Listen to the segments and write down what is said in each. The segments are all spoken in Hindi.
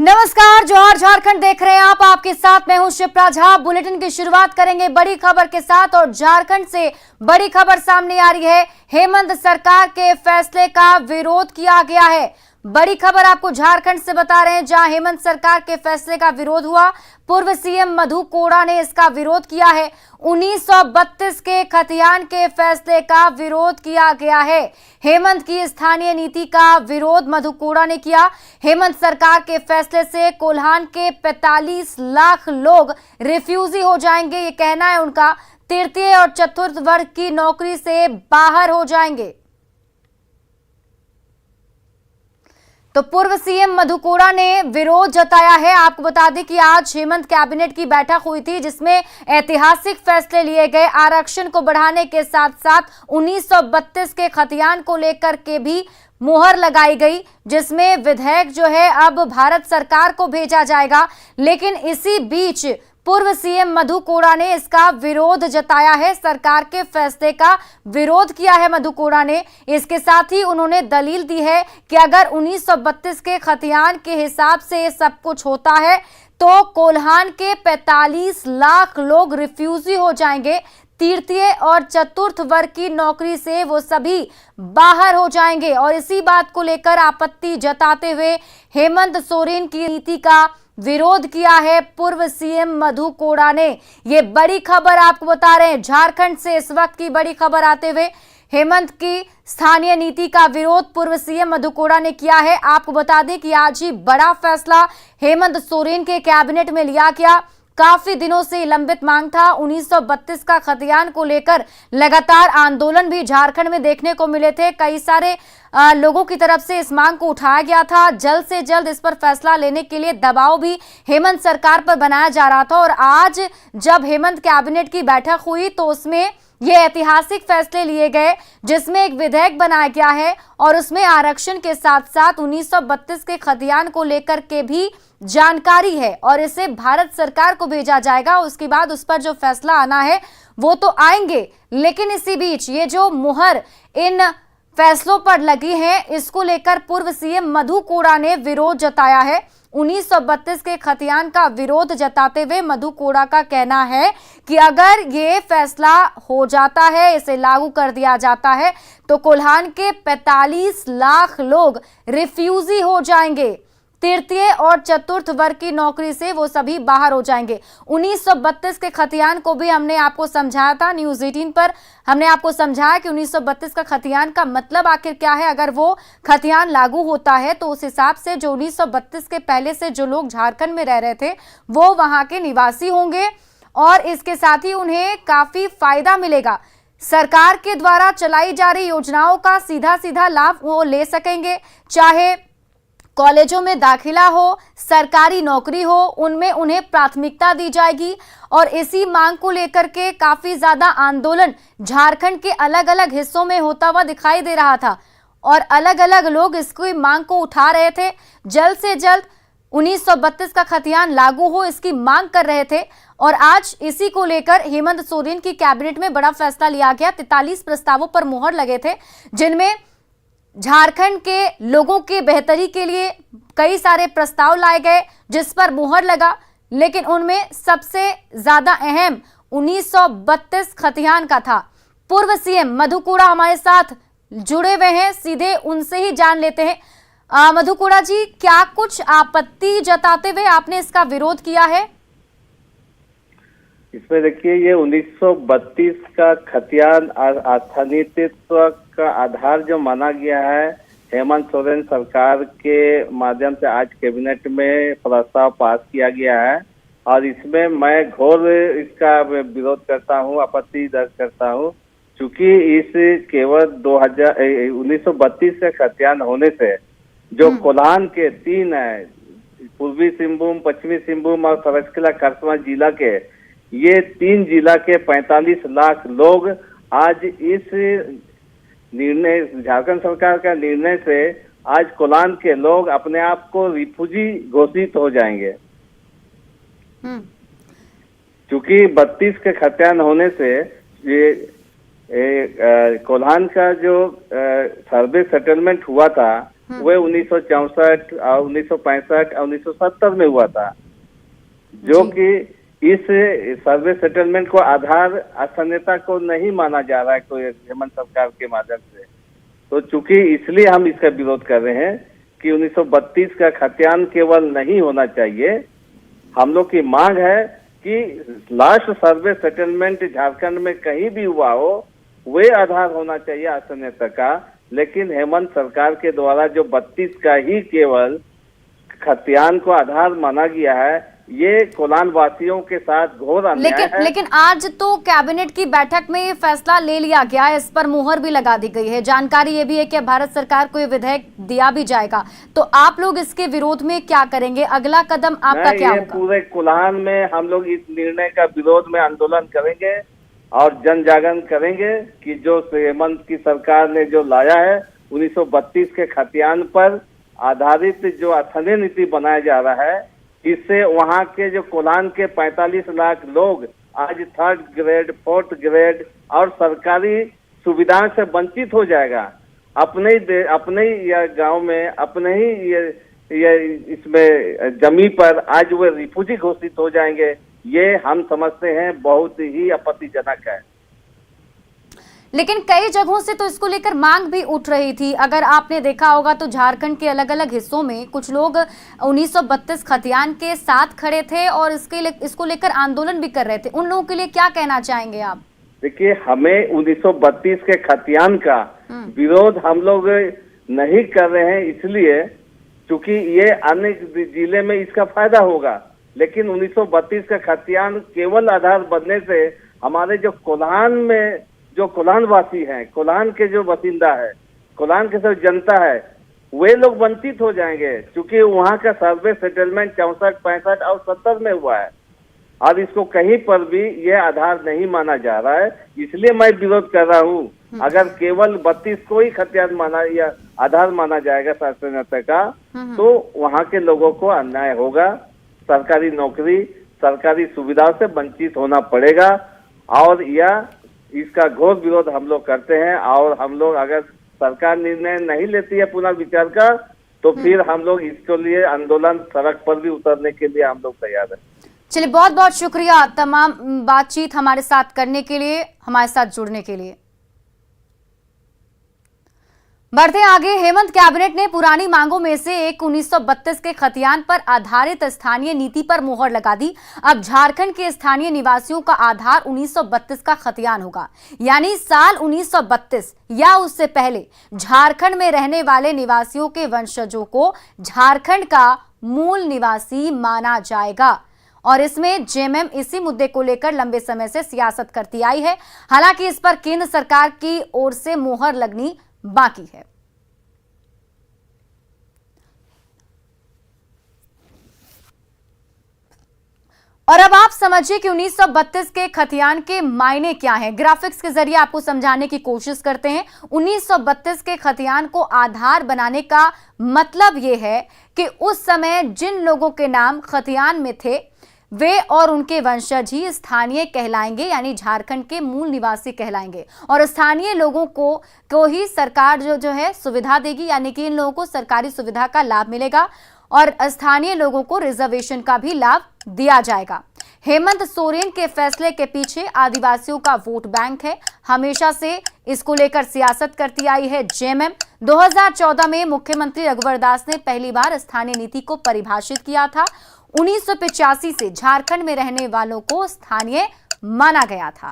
नमस्कार, जोहार झारखंड देख रहे हैं आप। आपके साथ मैं हूं शिप्रा झा। बुलेटिन की शुरुआत करेंगे बड़ी खबर के साथ और झारखंड से बड़ी खबर सामने आ रही है। हेमंत सरकार के फैसले का विरोध किया गया है। बड़ी खबर आपको झारखंड से बता रहे हैं, जहां हेमंत सरकार के फैसले का विरोध हुआ। पूर्व सीएम मधु कोड़ा ने इसका विरोध किया है। 1932 के खतियान के फैसले का विरोध किया गया है। हेमंत की स्थानीय नीति का विरोध मधु कोड़ा ने किया। हेमंत सरकार के फैसले से कोल्हान के 45 लाख लोग रिफ्यूजी हो जाएंगे, ये कहना है उनका। तृतीय और चतुर्थ वर्ग की नौकरी से बाहर हो जाएंगे। तो पूर्व सीएम मधु कोड़ा ने विरोध जताया है। आपको बता दें कि आज हेमंत कैबिनेट की बैठक हुई थी, जिसमें ऐतिहासिक फैसले लिए गए। आरक्षण को बढ़ाने के साथ साथ 1932 के खतियान को लेकर के भी मुहर लगाई गई, जिसमें विधेयक जो है अब भारत सरकार को भेजा जाएगा। लेकिन इसी बीच पूर्व सीएम मधु कोड़ा ने इसका विरोध जताया है। सरकार के फैसले का विरोध किया है मधु कोड़ा ने। इसके साथ ही उन्होंने दलील दी है कि अगर 1932 के खतियान के हिसाब से सब कुछ होता है तो कोल्हान के 45 लाख लोग रिफ्यूजी हो जाएंगे। तृतीय और चतुर्थ वर्ग की नौकरी से वो सभी बाहर हो जाएंगे। और इसी बात को लेकर आपत्ति जताते हुए हेमंत सोरेन की नीति का विरोध किया है पूर्व सीएम मधु कोड़ा ने। ये बड़ी खबर आपको बता रहे हैं झारखंड से। इस वक्त की बड़ी खबर आते हुए हेमंत की स्थानीय नीति का विरोध पूर्व सीएम मधु कोड़ा ने किया है। आपको बता दें कि आज ही बड़ा फैसला हेमंत सोरेन के कैबिनेट में लिया गया। काफी दिनों से लंबित मांग था। 1932 का खतियान को लेकर लगातार आंदोलन भी झारखंड में देखने को मिले थे। कई सारे लोगों की तरफ से इस मांग को उठाया गया था। जल्द से जल्द इस पर फैसला लेने के लिए दबाव भी हेमंत सरकार पर बनाया जा रहा था। और आज जब हेमंत कैबिनेट की बैठक हुई तो उसमें ये ऐतिहासिक फैसले लिए गए, जिसमें एक विधेयक बनाया गया है और उसमें आरक्षण के साथ साथ 1932 के खतियान को लेकर के भी जानकारी है और इसे भारत सरकार को भेजा जाएगा। उसके बाद उस पर जो फैसला आना है वो तो आएंगे। लेकिन इसी बीच ये जो मुहर इन फैसलों पर लगी है, इसको लेकर पूर्व सीएम मधु कोड़ा ने विरोध जताया है। 1932 के खतियान का विरोध जताते हुए मधु कोड़ा का कहना है कि अगर ये फैसला हो जाता है, इसे लागू कर दिया जाता है, तो कोल्हान के 45 लाख लोग रिफ्यूजी हो जाएंगे। तृतीय और चतुर्थ वर्ग की नौकरी से वो सभी बाहर हो जाएंगे। 1932 के खतियान को भी हमने आपको समझाया था न्यूज़ 18 पर। हमने आपको समझाया कि 1932 का खतियान का मतलब आखिर क्या है। अगर वो खतियान लागू होता है तो उस हिसाब से जो 1932 के पहले से जो लोग झारखंड में रह रहे थे वो वहां के निवासी होंगे और इसके साथ ही उन्हें काफी फायदा मिलेगा। सरकार के द्वारा चलाई जा रही योजनाओं का सीधा सीधा लाभ वो ले सकेंगे। चाहे कॉलेजों में दाखिला हो, सरकारी नौकरी हो, उनमें उन्हें प्राथमिकता दी जाएगी। और इसी मांग को लेकर के काफी ज्यादा आंदोलन झारखंड के अलग अलग हिस्सों में होता हुआ दिखाई दे रहा था और अलग अलग लोग इसकी मांग को उठा रहे थे। जल्द से जल्द 1932 का खतियान लागू हो, इसकी मांग कर रहे थे। और आज इसी को लेकर हेमंत सोरेन की कैबिनेट में बड़ा फैसला लिया गया। 43 प्रस्तावों पर मुहर लगे थे, जिनमें झारखंड के लोगों की बेहतरी के लिए कई सारे प्रस्ताव लाए गए, जिस पर मुहर लगा। लेकिन उनमें सबसे ज्यादा अहम 1932 खतियान का था। पूर्व सीएम मधु कोड़ा हमारे साथ जुड़े हुए हैं, सीधे उनसे ही जान लेते हैं। मधु कोड़ा जी, क्या कुछ आपत्ति जताते हुए आपने इसका विरोध किया है? इसमें देखिए, ये 1932 का खतियान अस्थानीयत्व का आधार जो माना गया है, हेमंत सोरेन सरकार के माध्यम से आज कैबिनेट में प्रस्ताव पास किया गया है। और इसमें मैं घोर इसका विरोध करता हूँ, आपत्ति दर्ज करता हूँ। चूंकि इस केवल 1932 का खतियान होने से जो कोल्हान के 3 है, पूर्वी सिंहभूम, पश्चिमी सिंहभूम और सरायकेला खरसावां जिला के, ये 3 जिला के 45 लाख लोग आज इस निर्णय, झारखंड सरकार का निर्णय से आज कोल्हान के लोग अपने आप को रिफ्यूजी घोषित हो जाएंगे। क्योंकि 32 के खतियान होने से ये कोल्हान का जो सर्वे सेटलमेंट हुआ था वह 1964, 1965 और 1970 में हुआ था, जो कि इस सर्वे सेटलमेंट को आधार स्थानीयता को नहीं माना जा रहा है कोई हेमंत सरकार के माध्यम से। तो चूंकि इसलिए हम इसका विरोध कर रहे हैं कि 1932 का खतियान केवल नहीं होना चाहिए। हम लोग की मांग है कि लास्ट सर्वे सेटलमेंट झारखंड में कहीं भी हुआ हो, वे आधार होना चाहिए स्थानीयता का। लेकिन हेमंत सरकार के द्वारा जो 32 का ही केवल खतियान को आधार माना गया है, ये कोलान वासियों के साथ घोर अन्याय है। लेकिन आज तो कैबिनेट की बैठक में ये फैसला ले लिया गया है, इस पर मुहर भी लगा दी गई है। जानकारी ये भी है कि भारत सरकार को ये विधेयक दिया भी जाएगा, तो आप लोग इसके विरोध में क्या करेंगे? अगला कदम आपका क्या होगा? पूरे कोल्हान में हम लोग इस निर्णय का विरोध में आंदोलन करेंगे और जन जागरण करेंगे कि जो हेमंत की सरकार ने जो लाया है 1932 के खतियान पर आधारित जो स्थानीय नीति बनाया जा रहा है, इससे वहां के जो कोल्हान के 45 लाख लोग आज 3rd ग्रेड, 4th ग्रेड और सरकारी सुविधाओं से वंचित हो जाएगा। अपने ही गांव में, अपने ही ये इसमें जमी पर आज वो रिफ्यूजी घोषित हो जाएंगे। ये हम समझते हैं बहुत ही आपत्तिजनक है। लेकिन कई जगहों से तो इसको लेकर मांग भी उठ रही थी। अगर आपने देखा होगा तो झारखंड के अलग अलग हिस्सों में कुछ लोग 1932 खतियान के साथ खड़े थे और इसको लेकर आंदोलन भी कर रहे थे। उन लोगों के लिए क्या कहना चाहेंगे आप? देखिए, हमें 1932 के खतियान का विरोध हम लोग नहीं कर रहे हैं इसलिए क्योंकि ये अन्य जिले में इसका फायदा होगा। लेकिन 1932 का खतियान केवल आधार बनने से हमारे जो कोल्हान में जो कोल्हान वासी हैं, कोल्हान के जो बासिंदा है, कोल्हान के सब जनता है, वे लोग वंचित हो जाएंगे। क्योंकि वहाँ का सर्वे सेटलमेंट 64, 65 और 70 में हुआ है और इसको कहीं पर भी ये आधार नहीं माना जा रहा है। इसलिए मैं विरोध कर रहा हूँ। अगर केवल 32 को ही खतियान माना या आधार माना जाएगा शासनता का, तो वहाँ के लोगों को अन्याय होगा, सरकारी नौकरी, सरकारी सुविधाओं से वंचित होना पड़ेगा। और यह इसका घोर विरोध हम लोग करते हैं। और हम लोग अगर सरकार निर्णय नहीं लेती है पुनर्विचार का, तो फिर हम लोग इसके लिए आंदोलन, सड़क पर भी उतरने के लिए हम लोग तैयार हैं। चलिए, बहुत बहुत शुक्रिया तमाम बातचीत हमारे साथ करने के लिए, हमारे साथ जुड़ने के लिए। बढ़ते आगे, हेमंत कैबिनेट ने पुरानी मांगों में से एक 1932 के खतियान पर आधारित स्थानीय नीति पर मुहर लगा दी। अब झारखंड के स्थानीय निवासियों का आधार 1932 का खतियान होगा, यानी साल 1932 या उससे पहले झारखंड में रहने वाले निवासियों के वंशजों को झारखंड का मूल निवासी माना जाएगा। और इसमें जेएमएम इसी मुद्दे को लेकर लंबे समय से सियासत करती आई है। हालांकि इस पर केंद्र सरकार की ओर से मुहर लगनी बाकी है। और अब आप समझिए कि 1932 के खतियान के मायने क्या हैं। ग्राफिक्स के जरिए आपको समझाने की कोशिश करते हैं। 1932 के खतियान को आधार बनाने का मतलब यह है कि उस समय जिन लोगों के नाम खतियान में थे, वे और उनके वंशज ही स्थानीय कहलाएंगे, यानी झारखंड के मूल निवासी कहलाएंगे। और स्थानीय लोगों को ही सरकार जो है सुविधा देगी, यानी कि इन लोगों को सरकारी सुविधा का लाभ मिलेगा और स्थानीय लोगों को रिजर्वेशन का भी लाभ दिया जाएगा। हेमंत सोरेन के फैसले के पीछे आदिवासियों का वोट बैंक है। हमेशा से इसको लेकर सियासत करती आई है जेएमएम। 2014 में मुख्यमंत्री रघुवर दास ने पहली बार स्थानीय नीति को परिभाषित किया था। 1985 से झारखंड में रहने वालों को स्थानीय माना गया था।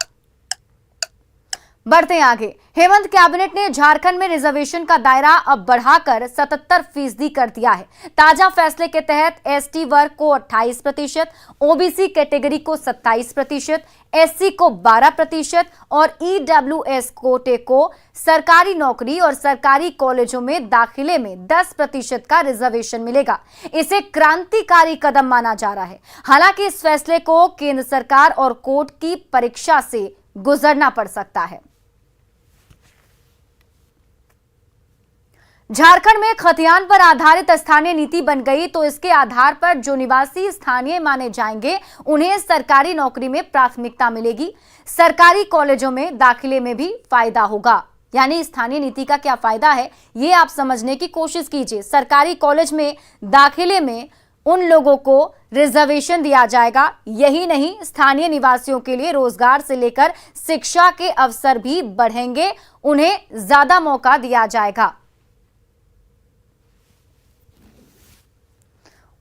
बढ़ते आगे, हेमंत कैबिनेट ने झारखंड में रिजर्वेशन का दायरा अब बढ़ाकर 77% कर दिया है। ताजा फैसले के तहत एसटी वर्ग को 28%, ओबीसी कैटेगरी को 27%, एससी को 12% और ईडब्ल्यूएस कोटे को सरकारी नौकरी और सरकारी कॉलेजों में दाखिले में 10% का रिजर्वेशन मिलेगा। इसे क्रांतिकारी कदम माना जा रहा है। हालांकि इस फैसले को केंद्र सरकार और कोर्ट की परीक्षा से गुजरना पड़ सकता है। झारखंड में खतियान पर आधारित स्थानीय नीति बन गई तो इसके आधार पर जो निवासी स्थानीय माने जाएंगे, उन्हें सरकारी नौकरी में प्राथमिकता मिलेगी। सरकारी कॉलेजों में दाखिले में भी फायदा होगा। यानी स्थानीय नीति का क्या फायदा है, ये आप समझने की कोशिश कीजिए। सरकारी कॉलेज में दाखिले में उन लोगों को रिजर्वेशन दिया जाएगा। यही नहीं, स्थानीय निवासियों के लिए रोजगार से लेकर शिक्षा के अवसर भी बढ़ेंगे, उन्हें ज्यादा मौका दिया जाएगा।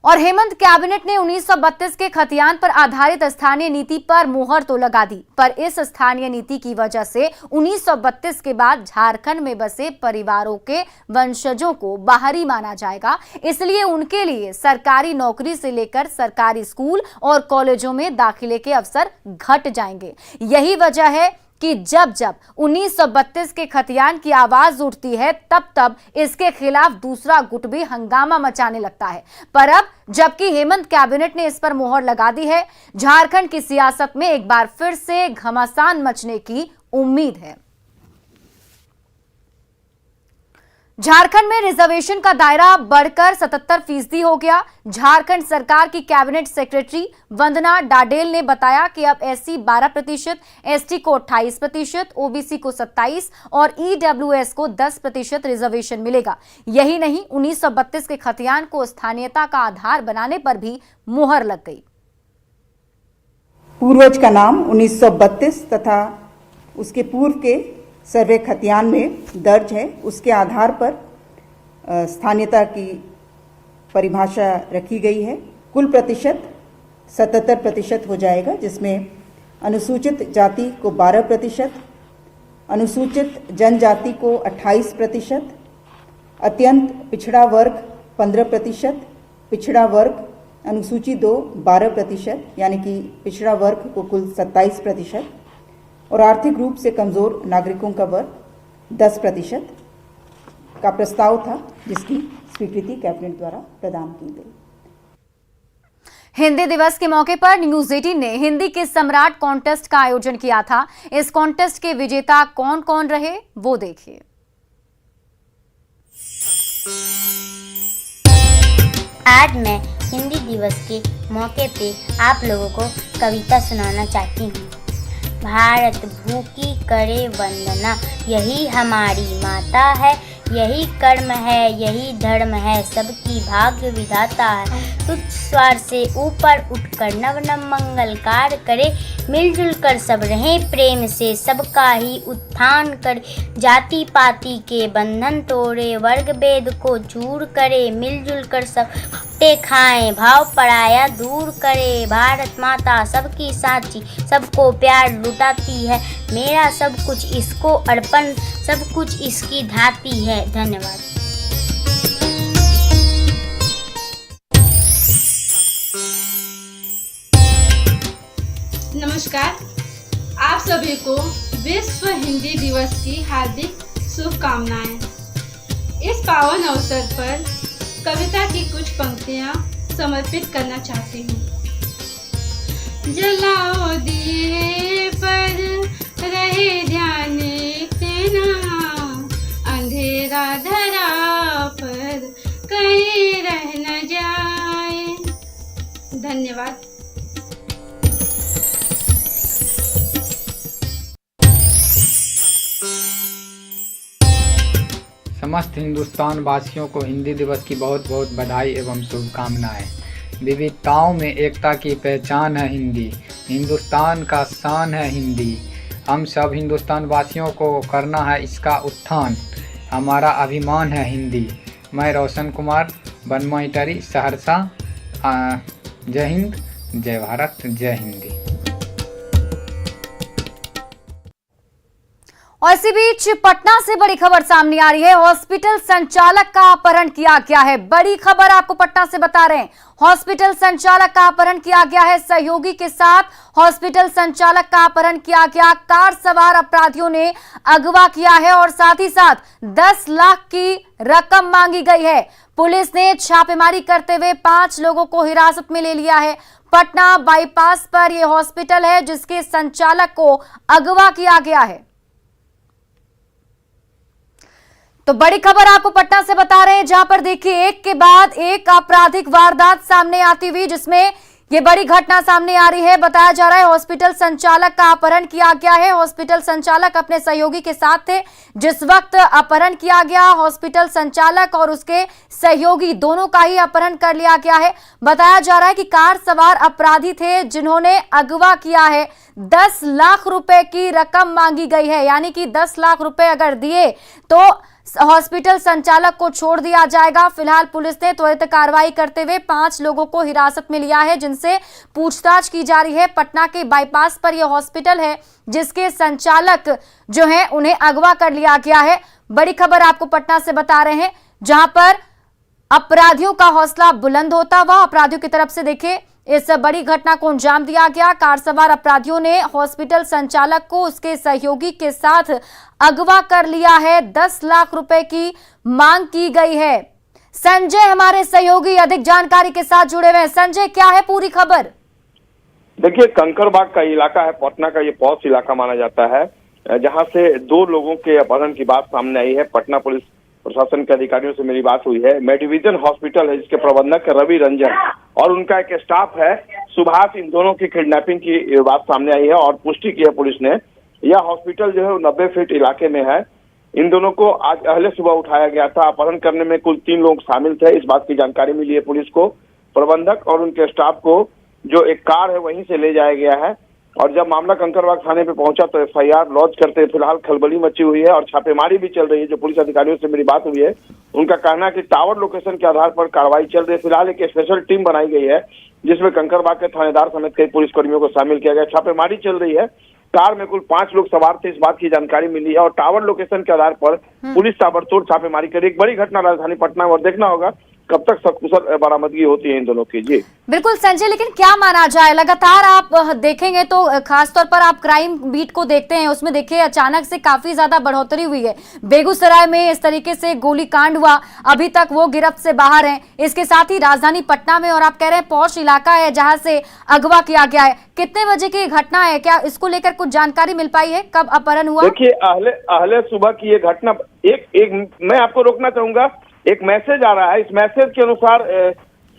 और हेमंत कैबिनेट ने 1932 के खतियान पर आधारित स्थानीय नीति पर मुहर तो लगा दी, पर इस स्थानीय नीति की वजह से 1932 के बाद झारखंड में बसे परिवारों के वंशजों को बाहरी माना जाएगा। इसलिए उनके लिए सरकारी नौकरी से लेकर सरकारी स्कूल और कॉलेजों में दाखिले के अवसर घट जाएंगे। यही वजह है कि जब 1932 के खतियान की आवाज उठती है, तब तब इसके खिलाफ दूसरा गुट भी हंगामा मचाने लगता है। पर अब जबकि हेमंत कैबिनेट ने इस पर मोहर लगा दी है, झारखंड की सियासत में एक बार फिर से घमासान मचने की उम्मीद है। झारखंड में रिजर्वेशन का दायरा बढ़कर 77% हो गया। झारखंड सरकार की कैबिनेट सेक्रेटरी वंदना डाडेल ने बताया कि अब एससी 12%, एसटी को 28%, ओबीसी को 27% और ईडब्ल्यूएस को 10% रिजर्वेशन मिलेगा। यही नहीं, 1932 के खतियान को स्थानीयता का आधार बनाने पर भी मुहर लग गई। पूर्वज का नाम 1932 तथा उसके पूर्व के सर्वे खतियान में दर्ज है, उसके आधार पर स्थानीयता की परिभाषा रखी गई है। कुल प्रतिशत 77% हो जाएगा, जिसमें अनुसूचित जाति को 12%, अनुसूचित जनजाति को 28%, अत्यंत पिछड़ा वर्ग 15%, पिछड़ा वर्ग अनुसूची 2 12%, यानी कि पिछड़ा वर्ग को कुल 27%, और आर्थिक रूप से कमजोर नागरिकों का वर्ग 10% का प्रस्ताव था, जिसकी स्वीकृति कैबिनेट द्वारा प्रदान की गई। हिंदी दिवस के मौके पर न्यूज 18 ने हिंदी के सम्राट कॉन्टेस्ट का आयोजन किया था। इस कॉन्टेस्ट के विजेता कौन कौन रहे, वो देखिए। आज मैं हिंदी दिवस के मौके पे आप लोगों को कविता सुनाना चाहती हूँ। भारत भू की करे वंदना, यही हमारी माता है, यही कर्म है, यही धर्म है, सबकी भाग्य विधाता है। तुच्छ स्वार्थ से ऊपर उठकर नव नव मंगल कार्य करे, मिलजुल कर सब रहें प्रेम से, सबका ही उत्थान करे। जाति पाति के बंधन तोड़े, वर्ग भेद को चूर करे, मिलजुल कर सब बांटे खाएं, भाव पराया दूर करे। भारत माता सबकी साची, सबको प्यार लुटाती है, मेरा सब कुछ इसको अर्पण, सब कुछ इसकी धाती है। धन्यवाद। नमस्कार, आप सभी को विश्व हिंदी दिवस की हार्दिक शुभकामनाएं। इस पावन अवसर पर कविता की कुछ पंक्तियां समर्पित करना चाहती हूँ। जलाओ दिए पर रहे ध्यान तेना, अंधेरा धरा पर कहीं रह न जाए। धन्यवाद। समस्त हिंदुस्तान वासियों को हिंदी दिवस की बहुत बहुत बधाई एवं शुभकामनाएं। विविधताओं में एकता की पहचान है हिंदी, हिंदुस्तान का शान है हिंदी। हम सब हिंदुस्तान वासियों को करना है इसका उत्थान, हमारा अभिमान है हिंदी। मैं रोशन कुमार, बनमईटरी, सहरसा। जय हिंद, जय भारत, जय हिंदी। और इसी बीच पटना से बड़ी खबर सामने आ रही है। हॉस्पिटल संचालक का अपहरण किया गया है। बड़ी खबर आपको पटना से बता रहे हैं। हॉस्पिटल संचालक का अपहरण किया गया है। सहयोगी के साथ हॉस्पिटल संचालक का अपहरण किया गया। कार सवार अपराधियों ने अगवा किया है और साथ ही साथ 10 लाख की रकम मांगी गई है। पुलिस ने छापेमारी करते हुए 5 लोगों को हिरासत में ले लिया है। पटना बाईपास पर यह हॉस्पिटल है जिसके संचालक को अगवा किया गया है। तो बड़ी खबर आपको पटना से बता रहे हैं, जहां पर देखिए एक के बाद एक आपराधिक वारदात सामने आती हुई, जिसमें ये बड़ी घटना सामने आ रही है। बताया जा रहा है हॉस्पिटल संचालक का अपहरण किया गया है। हॉस्पिटल संचालक अपने सहयोगी के साथ थे जिस वक्त अपहरण किया गया। हॉस्पिटल संचालक और उसके सहयोगी दोनों का ही अपहरण कर लिया गया है। बताया जा रहा है कि कार सवार अपराधी थे जिन्होंने अगवा किया है। 10 लाख रुपए की रकम मांगी गई है, यानी कि 10 लाख रुपए अगर दिए तो हॉस्पिटल संचालक को छोड़ दिया जाएगा। फिलहाल पुलिस ने त्वरित कार्रवाई करते हुए 5 लोगों को हिरासत में लिया है जिनसे पूछताछ की जा रही है। पटना के बाईपास पर यह हॉस्पिटल है जिसके संचालक जो है उन्हें अगवा कर लिया गया है। बड़ी खबर आपको पटना से बता रहे हैं जहां पर अपराधियों का हौसला बुलंद होता हुआ अपराधियों की तरफ से देखिए इस बड़ी घटना को अंजाम दिया गया। कार सवार अपराधियों ने हॉस्पिटल संचालक को उसके सहयोगी के साथ अगवा कर लिया है। 10 लाख रुपए की मांग की गई है। संजय हमारे सहयोगी अधिक जानकारी के साथ जुड़े हुए हैं। संजय, क्या है पूरी खबर? देखिए, कंकड़बाग का इलाका है, पटना का ये पॉश इलाका माना जाता है, जहां से 2 लोगों के अपहरण की बात सामने आई है। पटना पुलिस प्रशासन के अधिकारियों से मेरी बात हुई है। मेडिविजन हॉस्पिटल है जिसके प्रबंधक रवि रंजन और उनका एक स्टाफ है सुभाष, इन दोनों की किडनैपिंग की बात सामने आई है और पुष्टि की है पुलिस ने। यह हॉस्पिटल जो है 90 फीट इलाके में है। इन दोनों को आज पहले सुबह उठाया गया था। अपहरण करने में कुल 3 लोग शामिल थे, इस बात की जानकारी मिली है पुलिस को। प्रबंधक और उनके स्टाफ को जो एक कार है वहीं से ले जाया गया है और जब मामला कंकड़बाग थाने पे पहुंचा तो FIR लॉन्च करते फिलहाल खलबली मची हुई है और छापेमारी भी चल रही है। जो पुलिस अधिकारियों से मेरी बात हुई है उनका कहना है कि टावर लोकेशन के आधार पर कार्रवाई चल रही है। फिलहाल एक स्पेशल टीम बनाई गई है जिसमें कंकड़बाग के थानेदार समेत कई पुलिसकर्मियों को शामिल किया गया। छापेमारी चल रही है। कार में कुल 5 लोग सवार थे, इस बात की जानकारी मिली है और टावर लोकेशन के आधार पर पुलिस ताबड़तोड़ छापेमारी करी। एक बड़ी घटना राजधानी पटना में और देखना होगा कब तक सकुशल बरामदगी होती है इन दोनों की। जी बिल्कुल संजय, लेकिन क्या माना जाए, लगातार आप देखेंगे तो खासतौर पर आप क्राइम बीट को देखते हैं, उसमें देखिए अचानक से काफी ज्यादा बढ़ोतरी हुई है। बेगूसराय में इस तरीके से गोलीकांड हुआ, अभी तक वो गिरफ्त से बाहर हैं। इसके साथ ही राजधानी पटना में, और आप कह रहे हैं पौष इलाका है जहां से अगवा किया गया है। कितने बजे की घटना है, क्या इसको लेकर कुछ जानकारी मिल पाई है? कब अपहरण हुआ? देखिए, अहले सुबह की ये घटना, एक मैं आपको रोकना चाहूंगा, एक मैसेज आ रहा है। इस मैसेज के अनुसार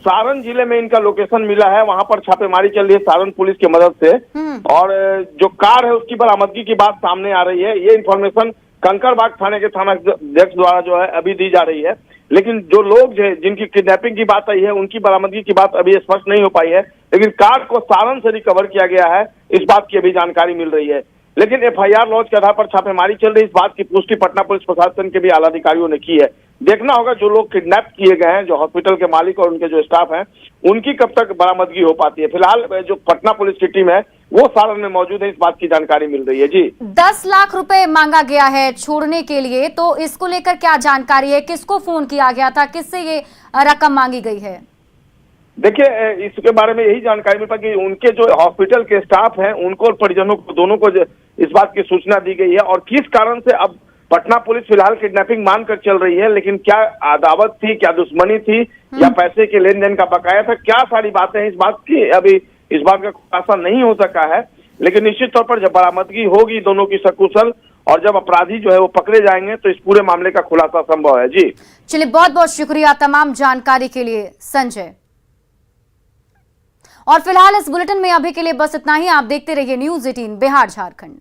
सारण जिले में इनका लोकेशन मिला है, वहां पर छापेमारी चल रही है सारण पुलिस की मदद से और जो कार है उसकी बरामदगी की बात सामने आ रही है। ये इन्फॉर्मेशन कंकड़बाग थाने के थानाध्यक्ष द्वारा जो है अभी दी जा रही है, लेकिन जो लोग जिनकी किडनैपिंग की बात आई है उनकी बरामदगी की बात अभी स्पष्ट नहीं हो पाई है। लेकिन कार को सारण से रिकवर किया गया है, इस बात की अभी जानकारी मिल रही है। लेकिन FIR लॉन्च के आधार पर छापेमारी चल रही है, इस बात की पुष्टि पटना पुलिस प्रशासन के भी आला अधिकारियों ने की है। देखना होगा जो लोग किडनैप किए गए हैं, जो हॉस्पिटल के मालिक और उनके जो स्टाफ हैं, उनकी कब तक बरामदगी हो पाती है। फिलहाल जो पटना पुलिस की टीम है वो सारण में मौजूद है, इस बात की जानकारी मिल रही है। जी 10 लाख रुपए मांगा गया है छोड़ने के लिए, तो इसको लेकर क्या जानकारी है? किसको फोन किया गया था, किससे ये रकम मांगी गई है? देखिए, इसके बारे में यही जानकारी मिल पाई कि उनके जो हॉस्पिटल के स्टाफ हैं उनको और परिजनों को, दोनों को इस बात की सूचना दी गई है और किस कारण से अब पटना पुलिस फिलहाल किडनैपिंग मानकर चल रही है। लेकिन क्या अदावत थी, क्या दुश्मनी थी या पैसे के लेन देन का बकाया था, क्या सारी बातें हैं, इस बात की अभी इस बात का खुलासा नहीं हो सका है। लेकिन निश्चित तौर पर जब बरामदगी होगी दोनों की सकुशल और जब अपराधी जो है वो पकड़े जाएंगे तो इस पूरे मामले का खुलासा संभव है। जी चलिए, बहुत बहुत शुक्रिया तमाम जानकारी के लिए संजय। और फिलहाल इस बुलेटिन में अभी के लिए बस इतना ही। आप देखते रहिए News 18 बिहार झारखंड।